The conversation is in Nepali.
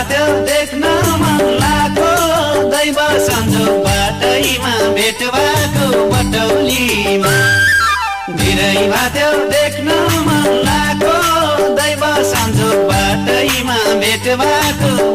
भाथ्यो देख्न मन लाग्यो दैव संजोग बाटैमा भेट भएको बटौलीमा धेरै भाथ्यो देख्न मन लाग्यो दैव संजोग बाटैमा भेट भएको